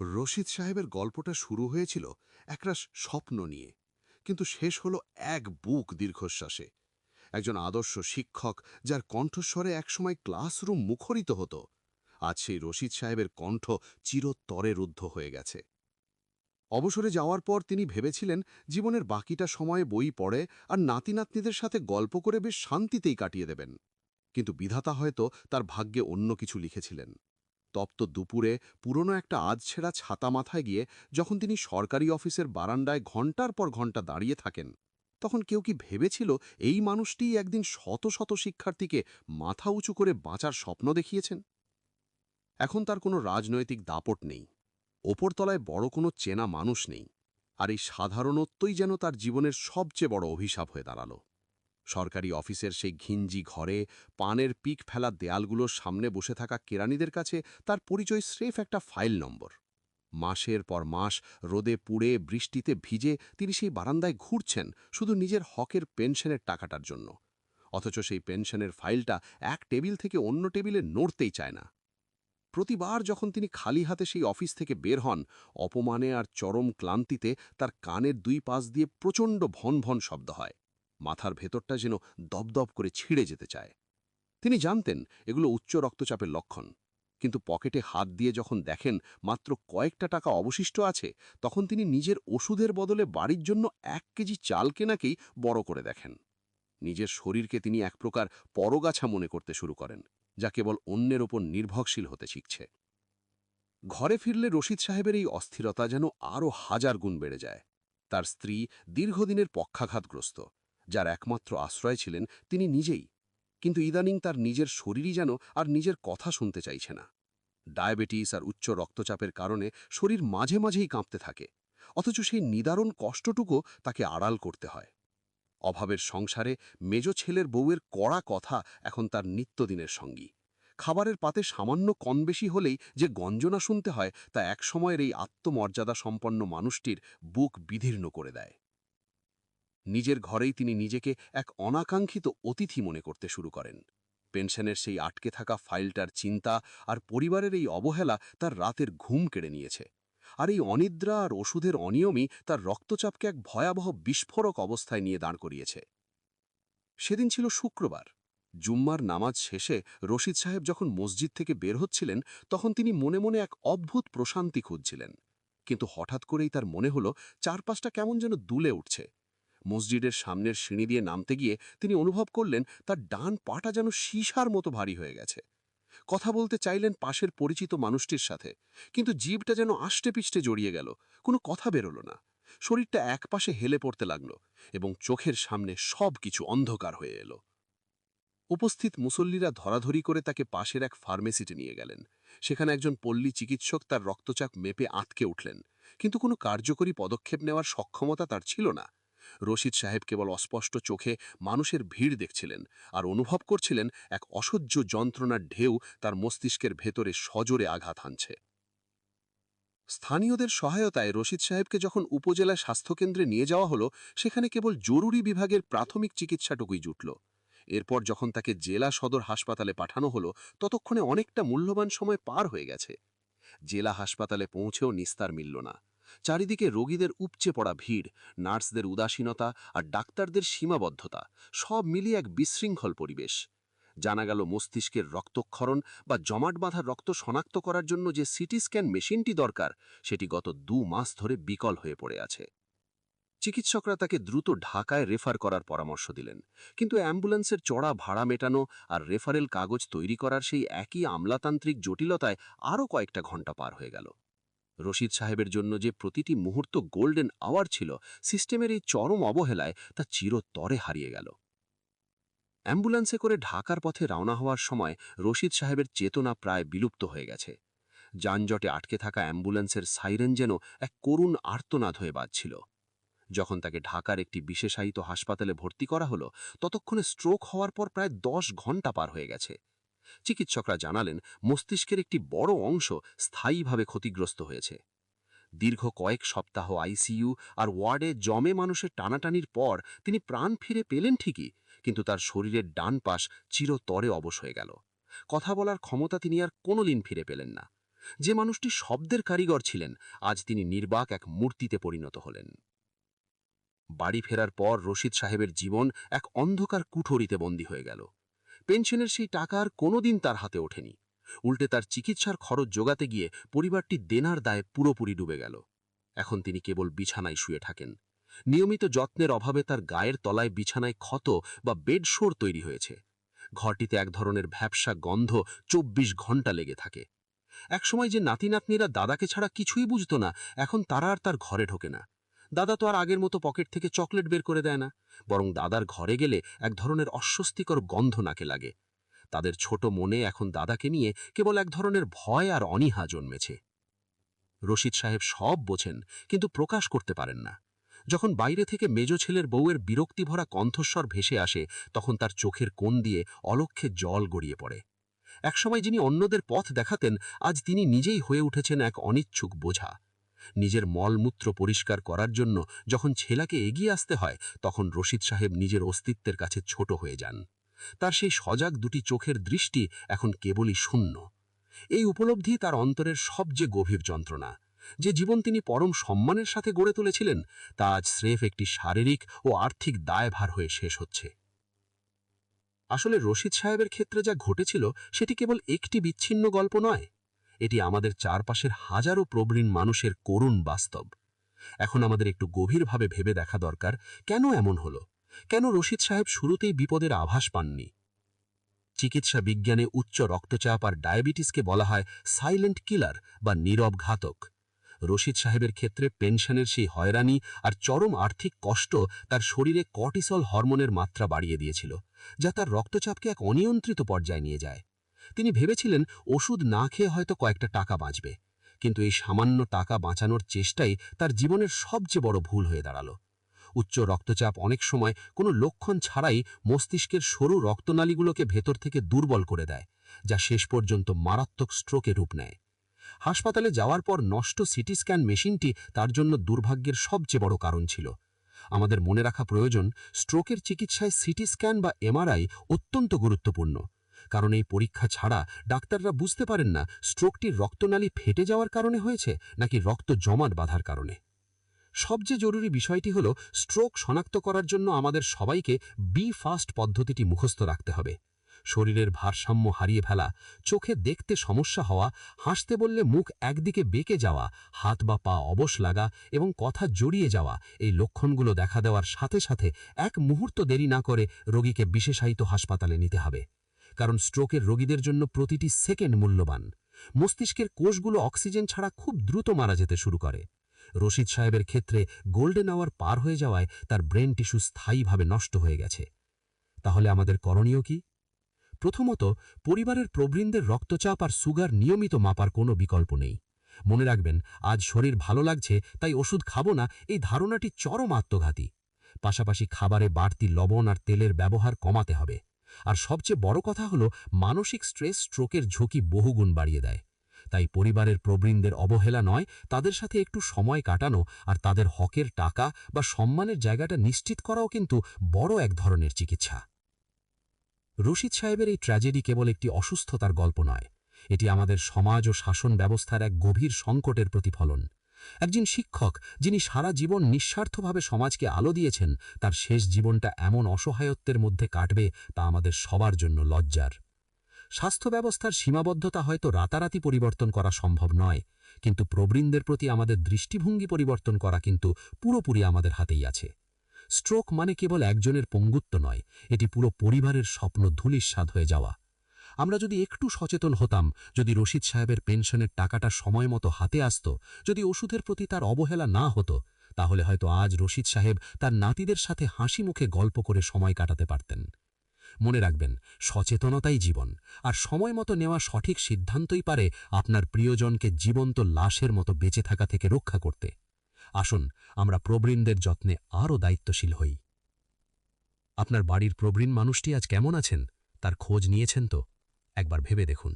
রশিদ সাহেবের গল্পটা শুরু হয়েছিল একরাশ স্বপ্ন নিয়ে, কিন্তু শেষ হলো এক বুক দীর্ঘশ্বাসে। একজন আদর্শ শিক্ষক, যার কণ্ঠস্বরে একসময় ক্লাসরুম মুখরিত হতো, আজ সেই রশিদ সাহেবের কণ্ঠ চিরতরে রুদ্ধ হয়ে গেছে। অবসরে যাওয়ার পর তিনি ভেবেছিলেন জীবনের বাকিটা সময়ে বই পড়ে আর নাতি নাতনিদের সাথে গল্প করে বেশ শান্তিতেই কাটিয়ে দেবেন। কিন্তু বিধাতা হয়তো তার ভাগ্যে অন্য কিছু লিখেছিলেন। তপ্ত দুপুরে পুরনো একটা আধছেড়া ছাতা মাথায় গিয়ে যখন তিনি সরকারি অফিসের বারান্দায় ঘণ্টার পর ঘণ্টা দাঁড়িয়ে থাকেন, তখন কেউ কি ভেবেছিল এই মানুষটিই একদিন শত শত শিক্ষার্থীকে মাথা উঁচু করে বাঁচার স্বপ্ন দেখিয়েছেন? এখন তার কোনো রাজনৈতিক দাপট নেই, ওপরতলায় বড় কোনো চেনা মানুষ নেই, আর এই সাধারণত্বই যেন তার জীবনের সবচেয়ে বড় অভিশাপ হয়ে দাঁড়ালো। সরকারি অফিসের সেই ঘিঞ্জি ঘরে পানের পিক ফেলা দেয়ালগুলোর সামনে বসে থাকা কেরানিদের কাছে তার পরিচয় স্রেফ একটা ফাইল নম্বর। মাসের পর মাস রোদে পুড়ে বৃষ্টিতে ভিজে তিনি সেই বারান্দায় ঘুরছেন শুধু নিজের হকের পেনশনের টাকাটার জন্য। অথচ সেই পেনশনের ফাইলটা এক টেবিল থেকে অন্য টেবিলে নড়তেই চায় না। প্রতিবার যখন তিনি খালি হাতে সেই অফিস থেকে বের হন, অপমানে আর চরম ক্লান্তিতে তার কানের দুই পাশ দিয়ে প্রচণ্ড ভন ভন শব্দ হয়। মাথার ভেতরটা যেন দপদপ করে ছিঁড়ে যেতে চায়। তিনি জানতেন এগুলো উচ্চ রক্তচাপের লক্ষণ, কিন্তু পকেটে হাত দিয়ে যখন দেখেন মাত্র কয়েকটা টাকা অবশিষ্ট আছে, তখন তিনি নিজের ওষুধের বদলে বাড়ির জন্য 1 কেজি চাল কেনাকেই বড় করে দেখেন। নিজের শরীরকে তিনি এক প্রকার পরগাছা মনে করতে শুরু করেন, যা কেবল অন্যের ওপর নির্ভরশীল হতে শিখছে। ঘরে ফিরলে রশিদ সাহেবের এই অস্থিরতা যেন আরও 1000 গুণ বেড়ে যায়। তার স্ত্রী দীর্ঘদিনের পক্ষাঘাতগ্রস্ত, যার একমাত্র আশ্রয় ছিলেন তিনি নিজেই। কিন্তু ইদানিং তার নিজের শরীরই যেন আর নিজের কথা শুনতে চাইছে না। ডায়াবেটিস আর উচ্চ রক্তচাপের কারণে শরীর মাঝে মাঝেই কাঁপতে থাকে, অথচ সেই নিদারুণ কষ্টটুকু তাকে আড়াল করতে হয়। অভাবের সংসারে মেজ ছেলের বউয়ের কড়া কথা এখন তার নিত্যদিনের সঙ্গী। খাবারের পাতে সামান্য কমবেশি হলেই যে গঞ্জনা শুনতে হয়, তা একসময়ের এই আত্মমর্যাদা সম্পন্ন মানুষটির বুক বিদীর্ণ করে দেয়। নিজের ঘরেই তিনি নিজেকে এক অনাকাঙ্ক্ষিত অতিথি মনে করতে শুরু করেন। পেনশনের সেই আটকে থাকা ফাইলটার চিন্তা আর পরিবারের এই অবহেলা তার রাতের ঘুম কেড়ে নিয়েছে। আর এই অনিদ্রা আর ওষুধের অনিয়মই তার রক্তচাপকে এক ভয়াবহ বিস্ফোরক অবস্থায় নিয়ে দাঁড় করিয়েছে। সেদিন ছিল শুক্রবার। জুম্মার নামাজ শেষে রশিদ সাহেব যখন মসজিদ থেকে বের হচ্ছিলেন, তখন তিনি মনে মনে এক অদ্ভুত প্রশান্তি খুঁজছিলেন। কিন্তু হঠাৎ করেই তার মনে হলো চারপাশটা কেমন যেন দুলে উঠছে। মসজিদের সামনের সিঁড়ি দিয়ে নামতে গিয়ে তিনি অনুভব করলেন তার ডান পাটা যেন সীসার মতো ভারী হয়ে গেছে। কথা বলতে চাইলেন পাশের পরিচিত মানুষটির সাথে, কিন্তু জিভটা যেন আষ্টে-পিষ্টে জড়িয়ে গেল, কোনো কথা বেরোল না। শরীরটা একপাশে হেলে পড়তে লাগল এবং চোখের সামনে সবকিছু অন্ধকার হয়ে এলো। উপস্থিত মুসল্লিরা ধরাধরি করে তাকে পাশের এক ফার্মেসিতে নিয়ে গেলেন। সেখানে একজন পল্লী চিকিৎসক তার রক্তচাপ মেপে আঁতকে উঠলেন, কিন্তু কোনো কার্যকরী পদক্ষেপ নেওয়ার সক্ষমতা তার ছিল না। রশিদ সাহেব কেবল অস্পষ্ট চোখে মানুষের ভিড় দেখছিলেন আর অনুভব করছিলেন এক অসহ্য যন্ত্রণার ঢেউ তার মস্তিষ্কের ভেতরে সজোরে আঘাত হানছে। স্থানীয়দের সহায়তায় রশিদ সাহেবকে যখন উপজেলা স্বাস্থ্যকেন্দ্রে নিয়ে যাওয়া হলো, সেখানে কেবল জরুরি বিভাগের প্রাথমিক চিকিৎসাটুকুই জুটল। এরপর যখন তাকে জেলা সদর হাসপাতালে পাঠানো হলো, ততক্ষণে অনেকটা মূল্যবান সময় পার হয়ে গেছে। জেলা হাসপাতালে পৌঁছেও নিস্তার মিলল না। চারিদিকে রোগীদের উপচে পড়া ভিড়, নার্সদের উদাসীনতা আর ডাক্তারদের সীমাবদ্ধতা, সব মিলিয়ে এক বিশৃঙ্খল পরিবেশ। জানা গেল মস্তিষ্কের রক্তক্ষরণ বা জমাট বাঁধা রক্ত শনাক্ত করার জন্য যে সিটি স্ক্যান মেশিনটি দরকার, সেটি গত 2 মাস ধরে বিকল হয়ে পড়ে আছে। চিকিৎসকরা তাকে দ্রুত ঢাকায় রেফার করার পরামর্শ দিলেন, কিন্তু অ্যাম্বুলেন্সের চড়া ভাড়া মেটানো আর রেফারেল কাগজ তৈরি করার সেই একই আমলাতান্ত্রিক জটিলতায় আরও কয়েকটা ঘণ্টা পার হয়ে গেল। রশিদ সাহেবের জন্য যে প্রতিটি মুহূর্ত গোল্ডেন আওয়ার ছিল, সিস্টেমের এই চরম অবহেলায় তা চিরতরে হারিয়ে গেল। অ্যাম্বুলেন্সে করে ঢাকার পথে রওনা হওয়ার সময় রশিদ সাহেবের চেতনা প্রায় বিলুপ্ত হয়ে গেছে। যানজটে আটকে থাকা অ্যাম্বুলেন্সের সাইরেন যেন এক করুণ আর্তনাদ হয়ে বাজছিল। যখন তাকে ঢাকার একটি বিশেষায়িত হাসপাতালে ভর্তি করা হলো, ততক্ষণে স্ট্রোক হওয়ার পর প্রায় 10 ঘণ্টা পার হয়ে গেছে। চিকিৎসকরা জানালেন মস্তিষ্কের একটি বড় অংশ স্থায়ীভাবে ক্ষতিগ্রস্ত হয়েছে। দীর্ঘ কয়েক সপ্তাহ আইসিইউ আর ওয়ার্ডে জমে মানুষের টানাটানির পর তিনি প্রাণ ফিরে পেলেন ঠিকই, কিন্তু তার শরীরের ডান পাশ চিরতরে অবশ হয়ে গেল। কথা বলার ক্ষমতা তিনি আর কোনোদিন ফিরে পেলেন না। যে মানুষটি শব্দের কারিগর ছিলেন, আজ তিনি নির্বাক এক মূর্তিতে পরিণত হলেন। বাড়ি ফেরার পর রশিদ সাহেবের জীবন এক অন্ধকার কুঠরিতে বন্দী হয়ে গেল। পেনশনের সেই টাকা আর কোনোদিন তার হাতে ওঠেনি। উল্টে তার চিকিৎসার খরচ জোগাতে গিয়ে পরিবারটি দেনার দায়ে পুরোপুরি ডুবে গেল। এখন তিনি কেবল বিছানায় শুয়ে থাকেন। নিয়মিত যত্নের অভাবে তার গায়ের তলায় বিছানায় ক্ষত বা বেডশোর তৈরি হয়েছে। ঘরটিতে এক ধরনের ভ্যাপসা গন্ধ ২৪ ঘন্টা লেগে থাকে। একসময় যে নাতি নাতনিরা দাদাকে ছাড়া কিছুই বুঝত না, এখন তারা আর তার ঘরে ঢোকে না। দাদা তো আর আগের মতো পকেট থেকে চকলেট বের করে দেয় না, বরং দাদার ঘরে গেলে এক ধরনের অস্বস্তিকর গন্ধ নাকে লাগে। তাদের ছোট মনে এখন দাদাকে নিয়ে কেবল এক ধরনের ভয় আর অনীহা জন্মেছে। রশিদ সাহেব সব বোঝেন, কিন্তু প্রকাশ করতে পারেন না। যখন বাইরে থেকে মেজ ছেলের বউয়ের বিরক্তিভরা কণ্ঠস্বর ভেসে আসে, তখন তার চোখের কোণ দিয়ে অলক্ষ্যে জল গড়িয়ে পড়ে। একসময় যিনি অন্যদের পথ দেখাতেন, আজ তিনি নিজেই হয়ে উঠেছেন এক অনিচ্ছুক বোঝা। নিজের মলমূত্র পরিষ্কার করার জন্য যখন ছেলেকে এগিয়ে আসতে হয়, তখন রশিদ সাহেব নিজের অস্তিত্বের কাছে ছোট হয়ে যান। তার সেই সজাগ দুটি চোখের দৃষ্টি এখন কেবলই শূন্য। এই উপলব্ধি তার অন্তরের সবচেয়ে গভীর যন্ত্রণা। যে জীবন তিনি পরম সম্মানের সাথে গড়ে তুলেছিলেন, তা আজ স্রেফ একটি শারীরিক ও আর্থিক দায়ভার হয়ে শেষ হচ্ছে। আসলে রশিদ সাহেবের ক্ষেত্রে যা ঘটেছিল, সেটি কেবল একটি বিচ্ছিন্ন গল্প নয়। এটি আমাদের চারপাশের হাজারো প্রবীণ মানুষের করুণ বাস্তব। এখন আমাদের একটু গভীরভাবে ভেবে দেখা দরকার, কেন এমন হলো? কেন রশিদ সাহেব শুরুতেই বিপদের আভাস পাননি? চিকিৎসা বিজ্ঞানে উচ্চ রক্তচাপ আর ডায়াবেটিসকে বলা হয় সাইলেন্ট কিলার বা নীরব ঘাতক। রশিদ সাহেবের ক্ষেত্রে পেনশনের সেই হয়রানি আর চরম আর্থিক কষ্ট তার শরীরে কর্টিসল হরমোনের মাত্রা বাড়িয়ে দিয়েছিল, যা তার রক্তচাপকে এক অনিয়ন্ত্রিত পর্যায়ে নিয়ে যায়। তিনি ভেবেছিলেন ওষুধ না খেয়ে হয়তো কয়েকটা টাকা বাঁচবে, কিন্তু এই সামান্য টাকা বাঁচানোর চেষ্টাই তার জীবনের সবচেয়ে বড় ভুল হয়ে দাঁড়ালো। উচ্চ রক্তচাপ অনেক সময় কোনো লক্ষণ ছাড়াই মস্তিষ্কের সরু রক্তনালীগুলোকে ভেতর থেকে দুর্বল করে দেয়, যা শেষ পর্যন্ত মারাত্মক স্ট্রোকে রূপ নেয়। হাসপাতালে যাওয়ার পর নষ্ট সিটি স্ক্যান মেশিনটি তার জন্য দুর্ভাগ্যের সবচেয়ে বড় কারণ ছিল। আমাদের মনে রাখা প্রয়োজন, স্ট্রোকের চিকিৎসায় সিটি স্ক্যান বা এমআরআই অত্যন্ত গুরুত্বপূর্ণ, কারণ এই পরীক্ষা ছাড়া ডাক্তাররা বুঝতে পারেন না স্ট্রোকটির রক্তনালী ফেটে যাওয়ার কারণে হয়েছে নাকি রক্ত জমাট বাঁধার কারণে। সবচেয়ে জরুরি বিষয়টি হল, স্ট্রোক শনাক্ত করার জন্য আমাদের সবাইকে বি ফাস্ট পদ্ধতিটি মুখস্থ রাখতে হবে। শরীরের ভারসাম্য হারিয়ে ফেলা, চোখে দেখতে সমস্যা হওয়া, হাসতে বললে মুখ একদিকে বেঁকে যাওয়া, হাত বা পা অবশ লাগা এবং কথা জড়িয়ে যাওয়া, এই লক্ষণগুলো দেখা দেওয়ার সাথে সাথে এক মুহূর্ত দেরি না করে রোগীকে বিশেষায়িত হাসপাতালে নিতে হবে। কারণ স্ট্রোকের রোগীদের জন্য প্রতিটি সেকেন্ড মূল্যবান। মস্তিষ্কের কোষগুলো অক্সিজেন ছাড়া খুব দ্রুত মারা যেতে শুরু করে। রশিদ সাহেবের ক্ষেত্রে গোল্ডেন আওয়ার পার হয়ে যাওয়ায় তার ব্রেন টিস্যু স্থায়ীভাবে নষ্ট হয়ে গেছে। তাহলে আমাদের করণীয় কি? প্রথমত, পরিবারের প্রবীণদের রক্তচাপ আর সুগার নিয়মিত মাপার কোনো বিকল্প নেই। মনে রাখবেন, আজ শরীর ভালো লাগছে তাই ওষুধ খাবো না, এই ধারণাটি চরম আত্মঘাতী। পাশাপাশি খাবারে বাড়তি লবণ আর তেলের ব্যবহার কমাতে হবে। আর সবচেয়ে বড় কথা হলো, মানসিক স্ট্রেস স্ট্রোকের ঝুঁকি বহুগুণ বাড়িয়ে দেয়। তাই পরিবারের প্রবীণদের অবহেলা নয়, তাদের সাথে একটু সময় কাটানো আর তাদের হকের টাকা বা সম্মানের জায়গাটা নিশ্চিত করাও কিন্তু বড় এক ধরনের চিকিৎসা। রশিদ সাহেবের এই ট্র্যাজেডি কেবল একটি অসুস্থতার গল্প নয়, এটি আমাদের সমাজ ও শাসন ব্যবস্থার এক গভীর সংকটের প্রতিফলন। একজন শিক্ষক যিনি সারা জীবন নিঃস্বার্থভাবে সমাজকে আলো দিয়েছেন, তার শেষ জীবনটা এমন অসহায়ত্বের মধ্যে কাটবে, তা আমাদের সবার জন্য লজ্জার। স্বাস্থ্য ব্যবস্থার সীমাবদ্ধতা হয়তো রাতারাতি পরিবর্তন করা সম্ভব নয়, কিন্তু প্রবীণদের প্রতি আমাদের দৃষ্টিভঙ্গি পরিবর্তন করা কিন্তু পুরোপুরি আমাদের হাতেই আছে। স্ট্রোক মানে কেবল একজনের পঙ্গুত্ব নয়, এটি পুরো পরিবারের স্বপ্ন ধূলিসাৎ হয়ে যাওয়া। আমরা যদি একটু সচেতন হতাম, যদি রশিদ সাহেবের পেনশনের টাকাটা সময় মতো হাতে আসত, যদি ওষুধের প্রতি তার অবহেলা না হতো, তাহলে হয়তো আজ রশিদ সাহেব তার নাতিদের সাথে হাসি মুখে গল্প করে সময় কাটাতে পারতেন। মনে রাখবেন, সচেতনতাই জীবন, আর সময় মতো নেওয়া সঠিক সিদ্ধান্তই পারে আপনার প্রিয়জনকে জীবন্ত লাশের মতো বেঁচে থাকা থেকে রক্ষা করতে। আসুন আমরা প্রবীণদের যত্নে আরও দায়িত্বশীল হই। আপনার বাড়ির প্রবীণ মানুষটি আজ কেমন আছেন, তার খোঁজ নিয়েছেন তো? একবার ভেবে দেখুন।